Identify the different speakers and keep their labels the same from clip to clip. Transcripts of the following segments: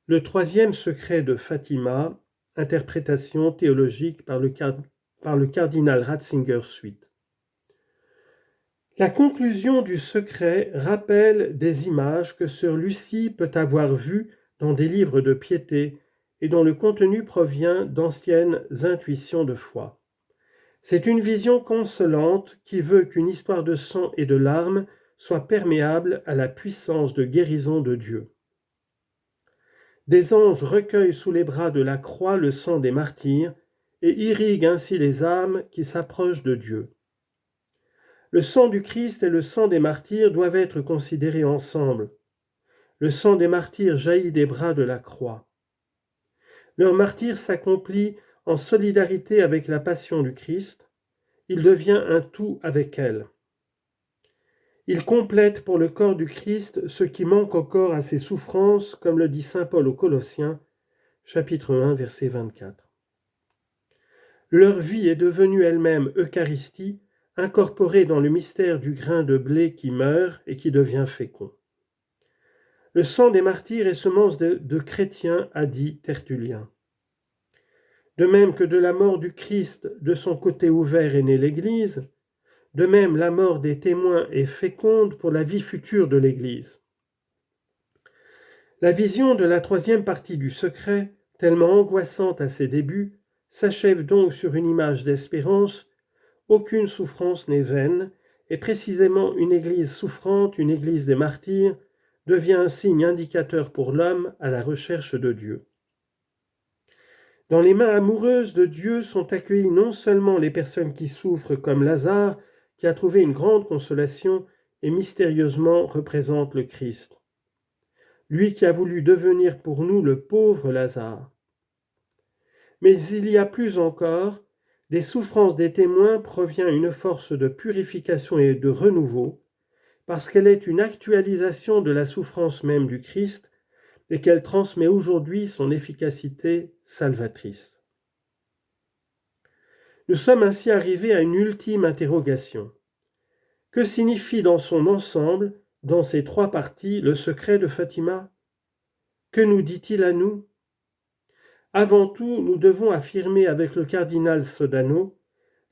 Speaker 1: Le troisième secret de Fatima, interprétation théologique par le cardinal Ratzinger suite. La conclusion du secret rappelle des images que sœur Lucie peut avoir vues dans des livres de piété et dont le contenu provient d'anciennes intuitions de foi. C'est une vision consolante qui veut qu'une histoire de sang et de larmes soit perméable à la puissance de guérison de Dieu. Des anges recueillent sous les bras de la croix le sang des martyrs et irriguent ainsi les âmes qui s'approchent de Dieu. Le sang du Christ et le sang des martyrs doivent être considérés ensemble. Le sang des martyrs jaillit des bras de la croix. Leur martyre s'accomplit en solidarité avec la passion du Christ. Il devient un tout avec elle. Il complète pour le corps du Christ ce qui manque encore à ses souffrances, comme le dit saint Paul aux Colossiens, chapitre 1, verset 24. Leur vie est devenue elle-même Eucharistie, incorporée dans le mystère du grain de blé qui meurt et qui devient fécond. Le sang des martyrs est semence de chrétiens, a dit Tertullien. De même que de la mort du Christ, de son côté ouvert est née l'Église, de même la mort des témoins est féconde pour la vie future de l'Église. La vision de la troisième partie du secret, tellement angoissante à ses débuts, s'achève donc sur une image d'espérance. Aucune souffrance n'est vaine, et précisément une Église souffrante, une Église des martyrs, devient un signe indicateur pour l'homme à la recherche de Dieu. Dans les mains amoureuses de Dieu sont accueillies non seulement les personnes qui souffrent comme Lazare, qui a trouvé une grande consolation et mystérieusement représente le Christ. Lui qui a voulu devenir pour nous le pauvre Lazare. Mais il y a plus encore, des souffrances des témoins provient une force de purification et de renouveau, parce qu'elle est une actualisation de la souffrance même du Christ et qu'elle transmet aujourd'hui son efficacité salvatrice. Nous sommes ainsi arrivés à une ultime interrogation. Que signifie dans son ensemble, dans ces trois parties, le secret de Fatima ? Que nous dit-il à nous ? Avant tout, nous devons affirmer avec le cardinal Sodano,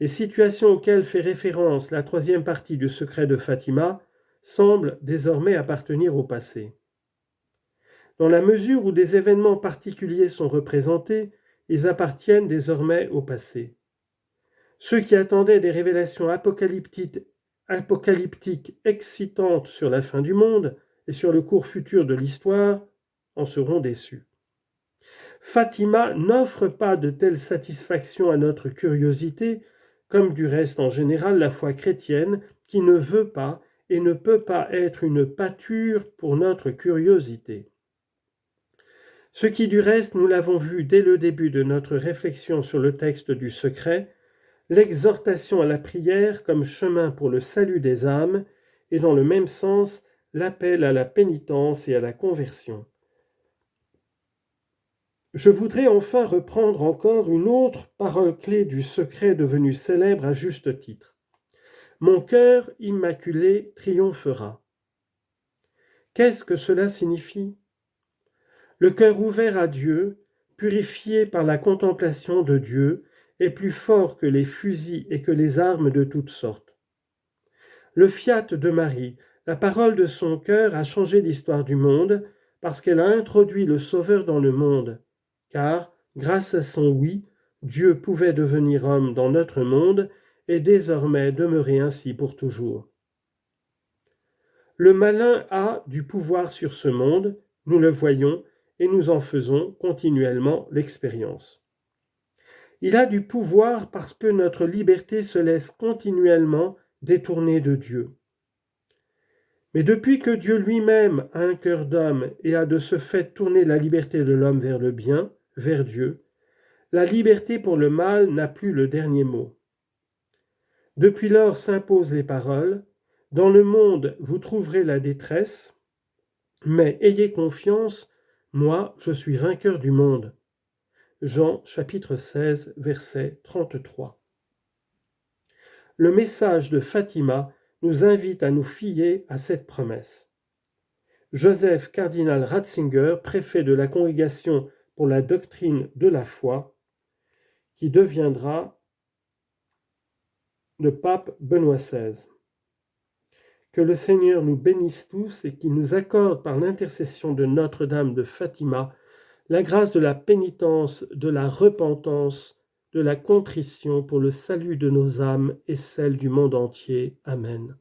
Speaker 1: les situations auxquelles fait référence la troisième partie du secret de Fatima semblent désormais appartenir au passé. Dans la mesure où des événements particuliers sont représentés, ils appartiennent désormais au passé. Ceux qui attendaient des révélations apocalyptiques excitantes sur la fin du monde et sur le cours futur de l'histoire en seront déçus. Fatima n'offre pas de telle satisfaction à notre curiosité, comme du reste en général la foi chrétienne qui ne veut pas et ne peut pas être une pâture pour notre curiosité. Ce qui du reste, nous l'avons vu dès le début de notre réflexion sur le texte du secret, l'exhortation à la prière comme chemin pour le salut des âmes et dans le même sens l'appel à la pénitence et à la conversion. Je voudrais enfin reprendre encore une autre parole clé du secret devenue célèbre à juste titre. Mon cœur immaculé triomphera. Qu'est-ce que cela signifie ? Le cœur ouvert à Dieu, purifié par la contemplation de Dieu, est plus fort que les fusils et que les armes de toutes sortes. Le fiat de Marie, la parole de son cœur, a changé l'histoire du monde parce qu'elle a introduit le Sauveur dans le monde. Car, grâce à son oui, Dieu pouvait devenir homme dans notre monde et désormais demeurer ainsi pour toujours. Le malin a du pouvoir sur ce monde, nous le voyons et nous en faisons continuellement l'expérience. Il a du pouvoir parce que notre liberté se laisse continuellement détourner de Dieu. Mais depuis que Dieu lui-même a un cœur d'homme et a de ce fait tourné la liberté de l'homme vers le bien, vers Dieu, la liberté pour le mal n'a plus le dernier mot. Depuis lors s'imposent les paroles « Dans le monde, vous trouverez la détresse, mais ayez confiance, moi, je suis vainqueur du monde. » Jean chapitre 16, verset 33. Le message de Fatima nous invite à nous fier à cette promesse. Joseph cardinal Ratzinger, préfet de la Congrégation pour la doctrine de la foi, qui deviendra le pape Benoît XVI. Que le Seigneur nous bénisse tous et qu'il nous accorde par l'intercession de Notre-Dame de Fatima la grâce de la pénitence, de la repentance, de la contrition pour le salut de nos âmes et celle du monde entier. Amen.